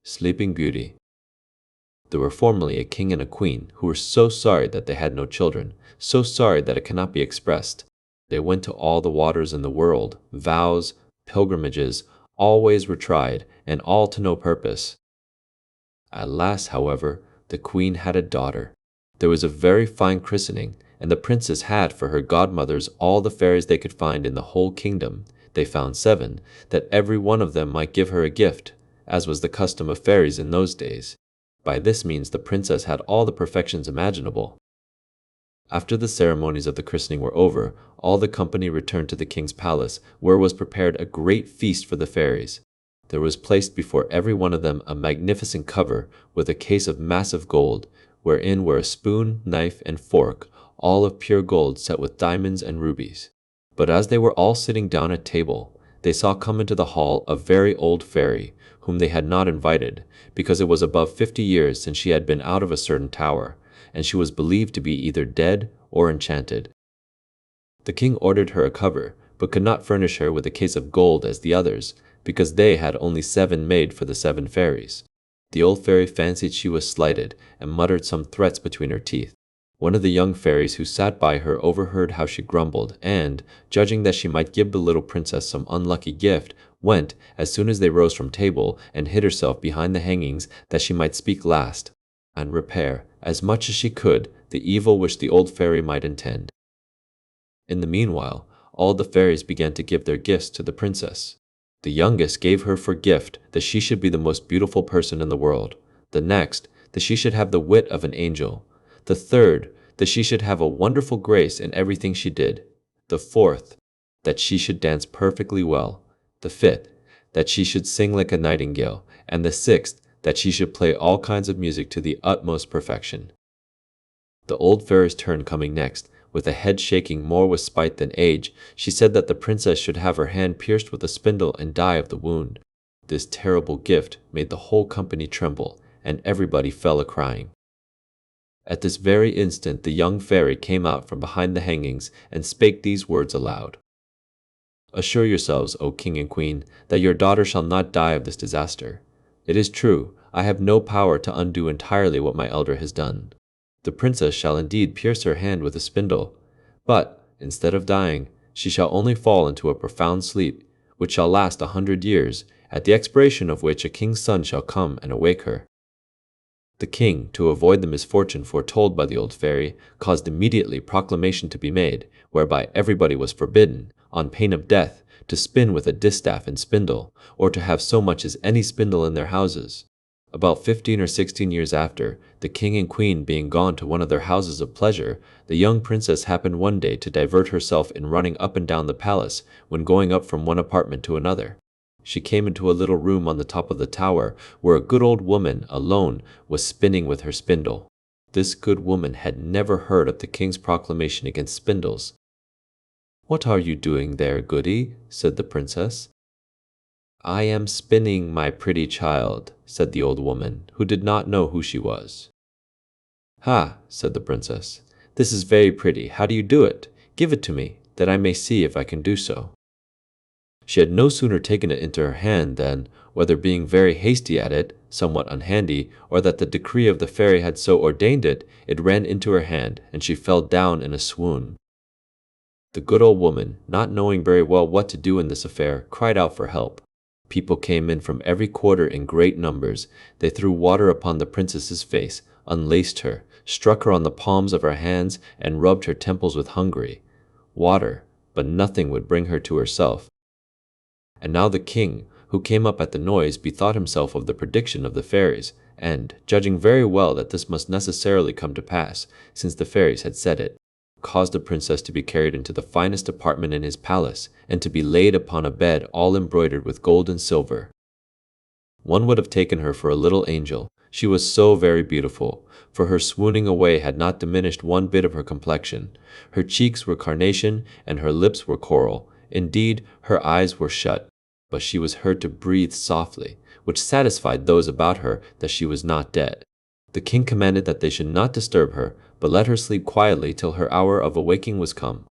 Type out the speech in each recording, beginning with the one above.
Sleeping Beauty. There were formerly a king and a queen who were so sorry that they had no children, so sorry that it cannot be expressed. They went to all the waters in the world, vows, pilgrimages, all ways were tried, and all to no purpose. At last, however, the queen had a daughter. There was a very fine christening, and the princess had for her godmothers all the fairies they could find in the whole kingdom. They found 7, that every one of them might give her a gift, as was the custom of fairies in those days. By this means the princess had all the perfections imaginable. After the ceremonies of the christening were over, all the company returned to the king's palace, where was prepared a great feast for the fairies. There was placed before every one of them a magnificent cover with a case of massive gold, wherein were a spoon, knife, and fork, all of pure gold set with diamonds and rubies. But as they were all sitting down at table, they saw come into the hall a very old fairy, whom they had not invited, because it was above 50 years since she had been out of a certain tower, and she was believed to be either dead or enchanted. The king ordered her a cover, but could not furnish her with a case of gold as the others, because they had only 7 made for the 7 fairies. The old fairy fancied she was slighted, and muttered some threats between her teeth. One of the young fairies who sat by her overheard how she grumbled, and, judging that she might give the little princess some unlucky gift, went, as soon as they rose from table, and hid herself behind the hangings that she might speak last, and repair, as much as she could, the evil which the old fairy might intend. In the meanwhile, all the fairies began to give their gifts to the princess. The youngest gave her for gift that she should be the most beautiful person in the world. The next, that she should have the wit of an angel. The third, that she should have a wonderful grace in everything she did. The fourth, that she should dance perfectly well. The fifth, that she should sing like a nightingale. And the sixth, that she should play all kinds of music to the utmost perfection. The old fairy's turn coming next, with a head shaking more with spite than age, she said that the princess should have her hand pierced with a spindle and die of the wound. This terrible gift made the whole company tremble, and everybody fell a-crying. At this very instant the young fairy came out from behind the hangings, and spake these words aloud. Assure yourselves, O king and queen, that your daughter shall not die of this disaster. It is true, I have no power to undo entirely what my elder has done. The princess shall indeed pierce her hand with a spindle, but, instead of dying, she shall only fall into a profound sleep, which shall last 100 years, at the expiration of which a king's son shall come and awake her. The king, to avoid the misfortune foretold by the old fairy, caused immediately proclamation to be made, whereby everybody was forbidden, on pain of death, to spin with a distaff and spindle, or to have so much as any spindle in their houses. About 15 or 16 years after, the king and queen being gone to one of their houses of pleasure, the young princess happened one day to divert herself in running up and down the palace when going up from one apartment to another. She came into a little room on the top of the tower, where a good old woman, alone, was spinning with her spindle. This good woman had never heard of the king's proclamation against spindles. "What are you doing there, goody?" said the princess. "I am spinning, my pretty child," said the old woman, who did not know who she was. "Ha," said the princess, "this is very pretty. How do you do it? Give it to me, that I may see if I can do so." She had no sooner taken it into her hand than, whether being very hasty at it, somewhat unhandy, or that the decree of the fairy had so ordained it, it ran into her hand, and she fell down in a swoon. The good old woman, not knowing very well what to do in this affair, cried out for help. People came in from every quarter in great numbers. They threw water upon the princess's face, unlaced her, struck her on the palms of her hands, and rubbed her temples with hungary. Water, but nothing would bring her to herself. And now the king, who came up at the noise, bethought himself of the prediction of the fairies, and, judging very well that this must necessarily come to pass, since the fairies had said it, caused the princess to be carried into the finest apartment in his palace, and to be laid upon a bed all embroidered with gold and silver. One would have taken her for a little angel, she was so very beautiful, for her swooning away had not diminished one bit of her complexion. Her cheeks were carnation, and her lips were coral. Indeed, her eyes were shut, but she was heard to breathe softly, which satisfied those about her that she was not dead. The king commanded that they should not disturb her, but let her sleep quietly till her hour of awaking was come.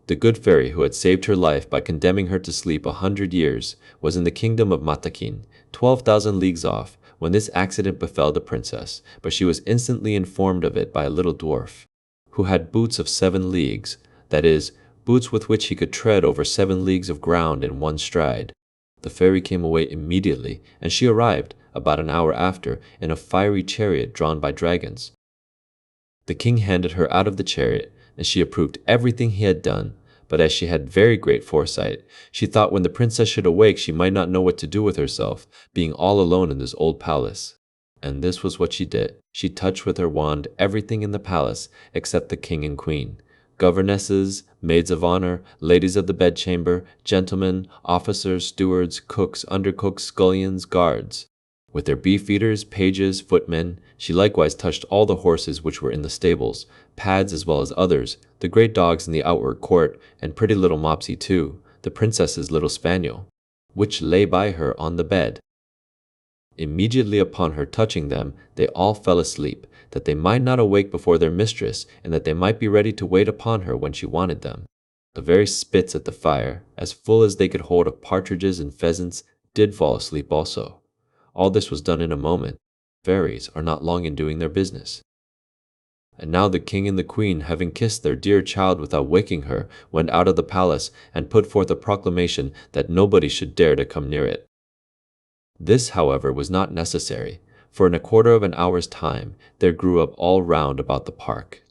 The good fairy who had saved her life by condemning her to sleep 100 years was in the kingdom of Matakin, 12,000 leagues off, when this accident befell the princess, but she was instantly informed of it by a little dwarf, who had boots of 7 leagues, that is, boots with which he could tread over 7 leagues of ground in one stride. The fairy came away immediately, and she arrived, about an hour after, in a fiery chariot drawn by dragons. The king handed her out of the chariot, and she approved everything he had done. But as she had very great foresight, she thought when the princess should awake she might not know what to do with herself, being all alone in this old palace. And this was what she did. She touched with her wand everything in the palace except the king and queen. Governesses, maids of honor, ladies of the bedchamber, gentlemen, officers, stewards, cooks, undercooks, scullions, guards. With their beefeaters, pages, footmen, she likewise touched all the horses which were in the stables, pads as well as others, the great dogs in the outward court, and pretty little Mopsy too, the princess's little spaniel, which lay by her on the bed. Immediately upon her touching them, they all fell asleep, that they might not awake before their mistress, and that they might be ready to wait upon her when she wanted them. The very spits at the fire, as full as they could hold of partridges and pheasants, did fall asleep also. All this was done in a moment. Fairies are not long in doing their business. And now the king and the queen, having kissed their dear child without waking her, went out of the palace and put forth a proclamation that nobody should dare to come near it. This, however, was not necessary, for in a quarter of an hour's time there grew up all round about the park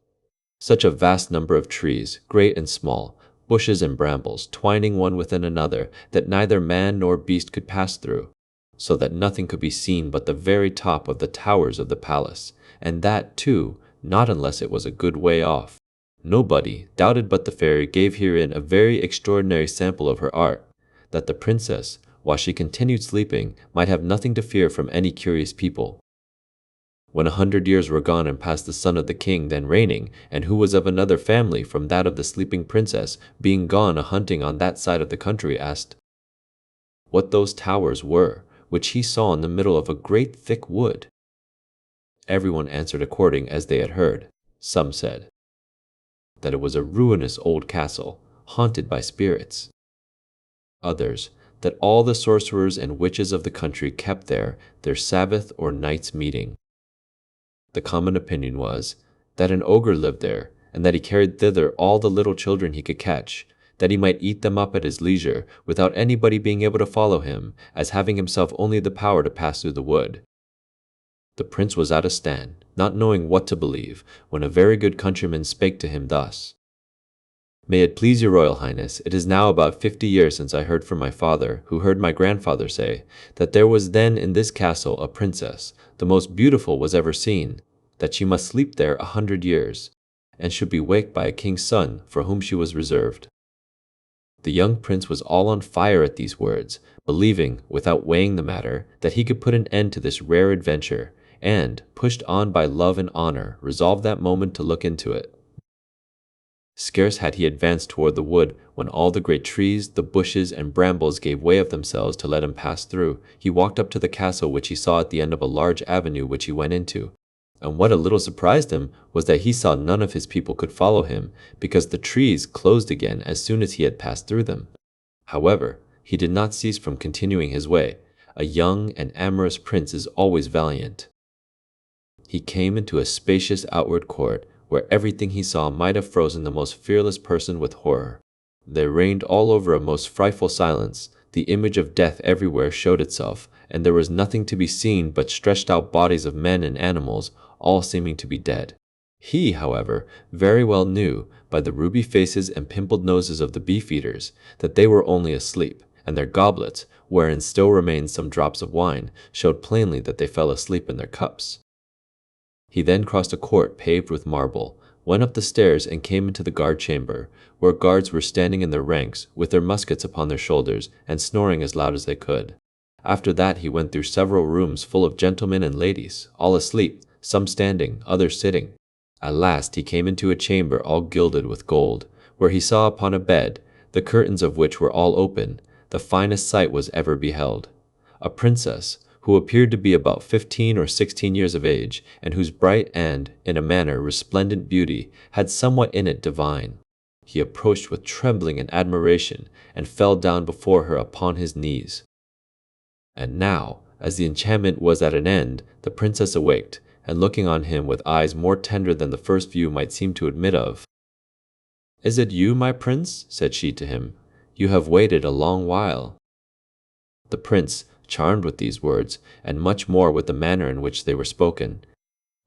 such a vast number of trees, great and small, bushes and brambles, twining one within another, that neither man nor beast could pass through, so that nothing could be seen but the very top of the towers of the palace, and that, too, not unless it was a good way off. Nobody doubted but the fairy gave herein a very extraordinary sample of her art, that the princess, while she continued sleeping, might have nothing to fear from any curious people. When 100 years were gone and past, the son of the king then reigning, and who was of another family from that of the sleeping princess, being gone a-hunting on that side of the country, asked what those towers were, which he saw in the middle of a great thick wood. Everyone answered according as they had heard. Some said that it was a ruinous old castle, haunted by spirits. Others, that all the sorcerers and witches of the country kept there their Sabbath or night's meeting. The common opinion was that an ogre lived there, and that he carried thither all the little children he could catch, that he might eat them up at his leisure, without anybody being able to follow him, as having himself only the power to pass through the wood. The prince was at a stand, not knowing what to believe, when a very good countryman spake to him thus: May it please your royal highness, it is now about 50 years since I heard from my father, who heard my grandfather say, that there was then in this castle a princess, the most beautiful was ever seen, that she must sleep there 100 years, and should be waked by a king's son, for whom she was reserved. The young prince was all on fire at these words, believing, without weighing the matter, that he could put an end to this rare adventure, and, pushed on by love and honor, resolved that moment to look into it. Scarce had he advanced toward the wood, when all the great trees, the bushes, and brambles gave way of themselves to let him pass through. He walked up to the castle, which he saw at the end of a large avenue, which he went into. And what a little surprised him was that he saw none of his people could follow him, because the trees closed again as soon as he had passed through them. However, he did not cease from continuing his way. A young and amorous prince is always valiant. He came into a spacious outward court, where everything he saw might have frozen the most fearless person with horror. There reigned all over a most frightful silence. The image of death everywhere showed itself, and there was nothing to be seen but stretched out bodies of men and animals, all seeming to be dead. He, however, very well knew, by the ruby faces and pimpled noses of the beefeaters, that they were only asleep, and their goblets, wherein still remained some drops of wine, showed plainly that they fell asleep in their cups. He then crossed a court paved with marble, went up the stairs, and came into the guard chamber, where guards were standing in their ranks, with their muskets upon their shoulders, and snoring as loud as they could. After that he went through several rooms full of gentlemen and ladies, all asleep, some standing, others sitting. At last he came into a chamber all gilded with gold, where he saw upon a bed, the curtains of which were all open, the finest sight was ever beheld. A princess, who appeared to be about 15 or 16 years of age, and whose bright and, in a manner, resplendent beauty had somewhat in it divine. He approached with trembling and admiration, and fell down before her upon his knees. And now, As the enchantment was at an end, the princess awaked, and looking on him with eyes more tender than the first view might seem to admit of. "Is it you, my prince?" said she to him. "You have waited a long while." The prince, charmed with these words, and much more with the manner in which they were spoken,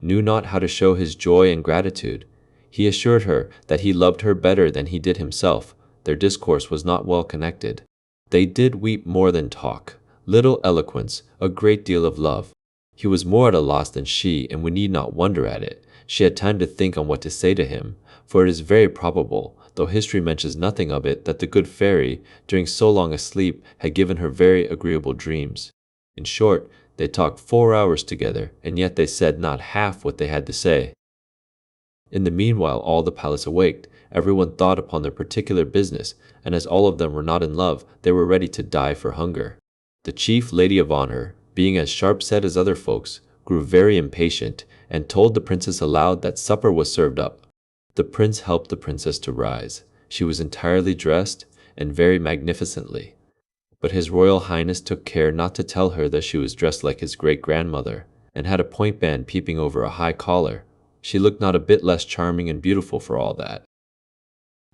knew not how to show his joy and gratitude. He assured her that he loved her better than he did himself. Their discourse was not well connected. They did weep more than talk, little eloquence, a great deal of love. He was more at a loss than she, and we need not wonder at it. She had time to think on what to say to him, for it is very probable, though history mentions nothing of it, that the good fairy, during so long a sleep, had given her very agreeable dreams. In short, they talked 4 hours together, and yet they said not half what they had to say. In the meanwhile all the palace awaked. Everyone thought upon their particular business, and as all of them were not in love, they were ready to die for hunger. The chief lady of honor, being as sharp-set as other folks, grew very impatient, and told the princess aloud that supper was served up. The prince helped the princess to rise. She was entirely dressed, and very magnificently. But his royal highness took care not to tell her that she was dressed like his great-grandmother, and had a point band peeping over a high collar. She looked not a bit less charming and beautiful for all that.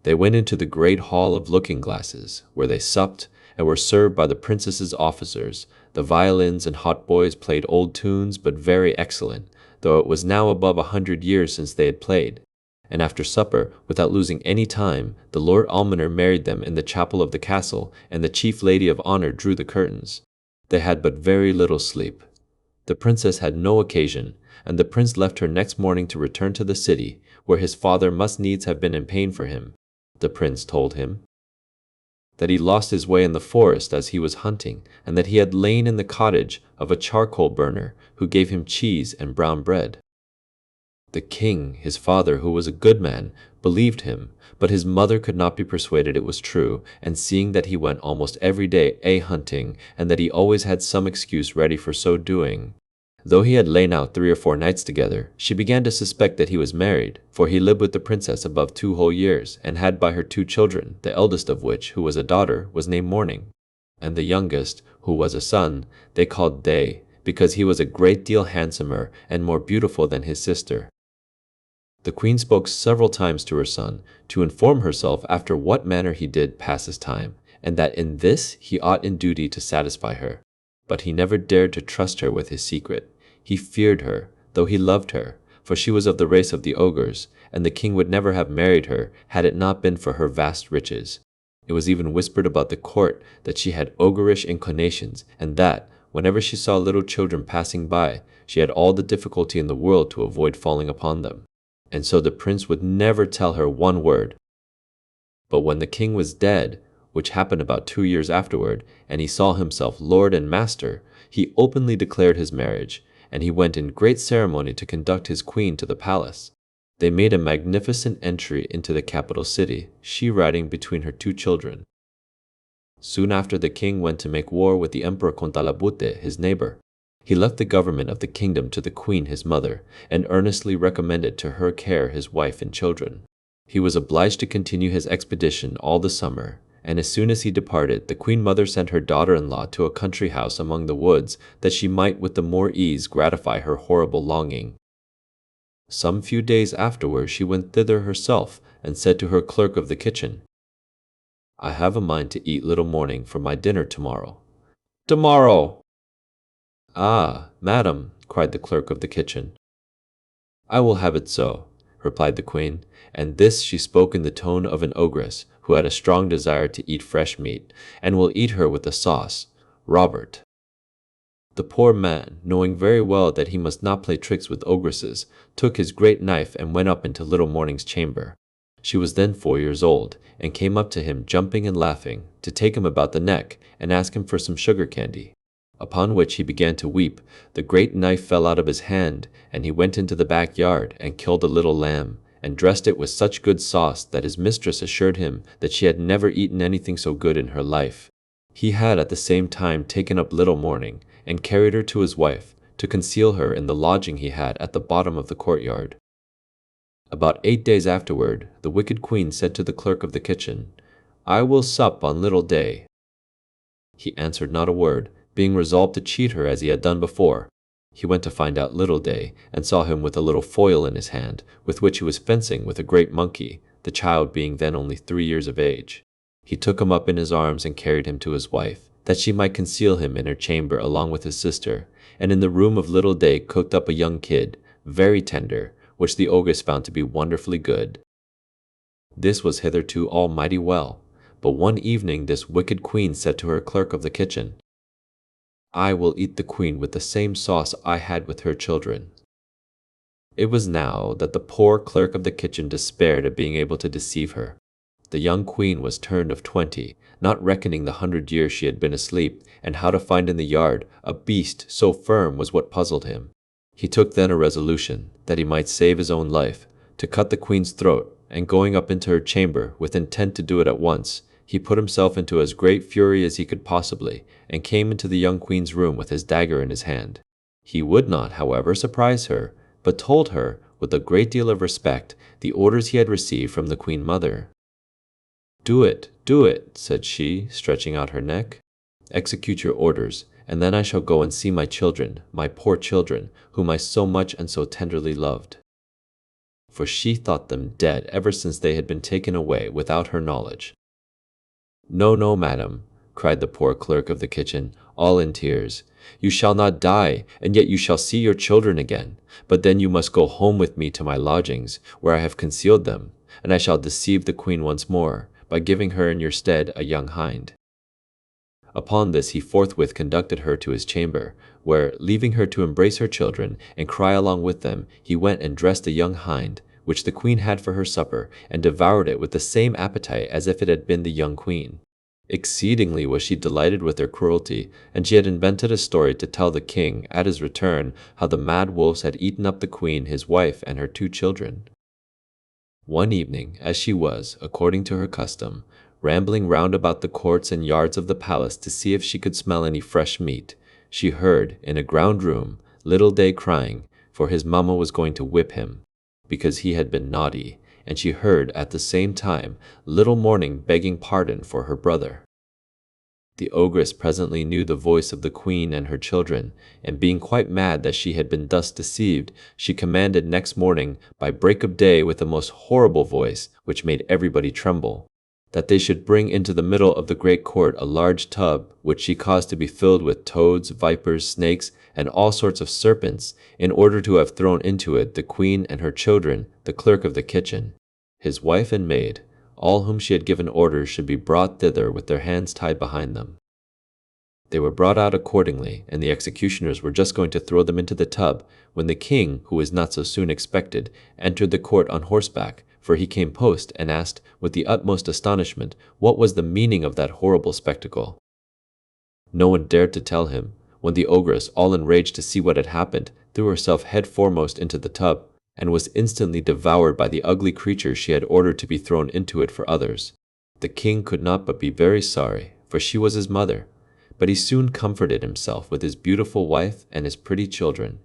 They went into the great hall of looking-glasses, where they supped, and were served by the princess's officers. The violins and hautboys played old tunes, but very excellent, though it was now above 100 years since they had played. And after supper, without losing any time, the Lord Almoner married them in the chapel of the castle, and the chief lady of honor drew the curtains. They had but very little sleep. The princess had no occasion, and the prince left her next morning to return to the city, where his father must needs have been in pain for him. The prince told him that he lost his way in the forest as he was hunting, and that he had lain in the cottage of a charcoal burner, who gave him cheese and brown bread. The king, his father, who was a good man, believed him, but his mother could not be persuaded it was true, and seeing that he went almost every day hunting, and that he always had some excuse ready for so doing, though he had lain out 3 or 4 nights together, she began to suspect that he was married, for he lived with the princess above 2 whole years, and had by her 2 children, the eldest of which, who was a daughter, was named Morning, and the youngest, who was a son, they called Day, because he was a great deal handsomer and more beautiful than his sister. The queen spoke several times to her son, to inform herself after what manner he did pass his time, and that in this he ought in duty to satisfy her. But he never dared to trust her with his secret. He feared her, though he loved her, for she was of the race of the ogres, and the king would never have married her had it not been for her vast riches. It was even whispered about the court that she had ogreish inclinations, and that, whenever she saw little children passing by, she had all the difficulty in the world to avoid falling upon them. And so the prince would never tell her one word. But when the king was dead, which happened about 2 years afterward, and he saw himself lord and master, he openly declared his marriage, and he went in great ceremony to conduct his queen to the palace. They made a magnificent entry into the capital city, she riding between her 2 children. Soon after, the king went to make war with the Emperor Contalabute, his neighbor. He left the government of the kingdom to the queen his mother, and earnestly recommended to her care his wife and children. He was obliged to continue his expedition all the summer, and as soon as he departed, the queen mother sent her daughter-in-law to a country house among the woods, that she might with the more ease gratify her horrible longing. Some few days afterwards she went thither herself, and said to her clerk of the kitchen, "I have a mind to eat little Morning for my dinner tomorrow." "Tomorrow!" "Ah, madam," cried the clerk of the kitchen. "I will have it so," replied the queen, and this she spoke in the tone of an ogress, who had a strong desire to eat fresh meat, and will eat her with a sauce. Robert. The poor man, knowing very well that he must not play tricks with ogresses, took his great knife and went up into little Morning's chamber. She was then 4 years old, and came up to him jumping and laughing, to take him about the neck, and ask him for some sugar candy. Upon which he began to weep. The great knife fell out of his hand, and he went into the backyard, and killed a little lamb, and dressed it with such good sauce that his mistress assured him that she had never eaten anything so good in her life. He had at the same time taken up little Morning, and carried her to his wife, to conceal her in the lodging he had at the bottom of the courtyard. About 8 days afterward, the wicked queen said to the clerk of the kitchen, "I will sup on little Day." He answered not a word, being resolved to cheat her as he had done before. He went to find out Little Day, and saw him with a little foil in his hand, with which he was fencing with a great monkey, the child being then only 3 years of age. He took him up in his arms and carried him to his wife, that she might conceal him in her chamber along with his sister, and in the room of Little Day cooked up a young kid, very tender, which the ogress found to be wonderfully good. This was hitherto all mighty well, but one evening this wicked queen said to her clerk of the kitchen, "I will eat the queen with the same sauce I had with her children." It was now that the poor clerk of the kitchen despaired of being able to deceive her. The young queen was turned of 20, not reckoning the 100 years she had been asleep, and how to find in the yard a beast so firm was what puzzled him. He took then a resolution, that he might save his own life, to cut the queen's throat, and going up into her chamber, with intent to do it at once, he put himself into as great fury as he could possibly, and came into the young queen's room with his dagger in his hand. He would not, however, surprise her, but told her, with a great deal of respect, the orders he had received from the queen mother. Do it, said she, stretching out her neck. Execute your orders, and then I shall go and see my children, my poor children, whom I so much and so tenderly loved." For she thought them dead ever since they had been taken away without her knowledge. "No, no, madam," cried the poor clerk of the kitchen, all in tears. "You shall not die, and yet you shall see your children again. But then you must go home with me to my lodgings, where I have concealed them, and I shall deceive the queen once more, by giving her in your stead a young hind." Upon this he forthwith conducted her to his chamber, where, leaving her to embrace her children and cry along with them, he went and dressed a young hind, which the queen had for her supper, and devoured it with the same appetite as if it had been the young queen. Exceedingly was she delighted with their cruelty, and she had invented a story to tell the king, at his return, how the mad wolves had eaten up the queen, his wife, and her 2 children. One evening, as she was, according to her custom, rambling round about the courts and yards of the palace to see if she could smell any fresh meat, she heard, in a ground room, Little Day crying, for his mamma was going to whip him, because he had been naughty, and she heard, at the same time, Little Morning begging pardon for her brother. The ogress presently knew the voice of the queen and her children, and being quite mad that she had been thus deceived, she commanded next morning, by break of day with a most horrible voice, which made everybody tremble, that they should bring into the middle of the great court a large tub, which she caused to be filled with toads, vipers, snakes, and all sorts of serpents, in order to have thrown into it the queen and her children, the clerk of the kitchen, his wife and maid, all whom she had given orders should be brought thither with their hands tied behind them. They were brought out accordingly, and the executioners were just going to throw them into the tub, when the king, who was not so soon expected, entered the court on horseback, for he came post, and asked, with the utmost astonishment, what was the meaning of that horrible spectacle. No one dared to tell him, when the ogress, all enraged to see what had happened, threw herself head foremost into the tub, and was instantly devoured by the ugly creatures she had ordered to be thrown into it for others. The king could not but be very sorry, for she was his mother, but he soon comforted himself with his beautiful wife and his pretty children,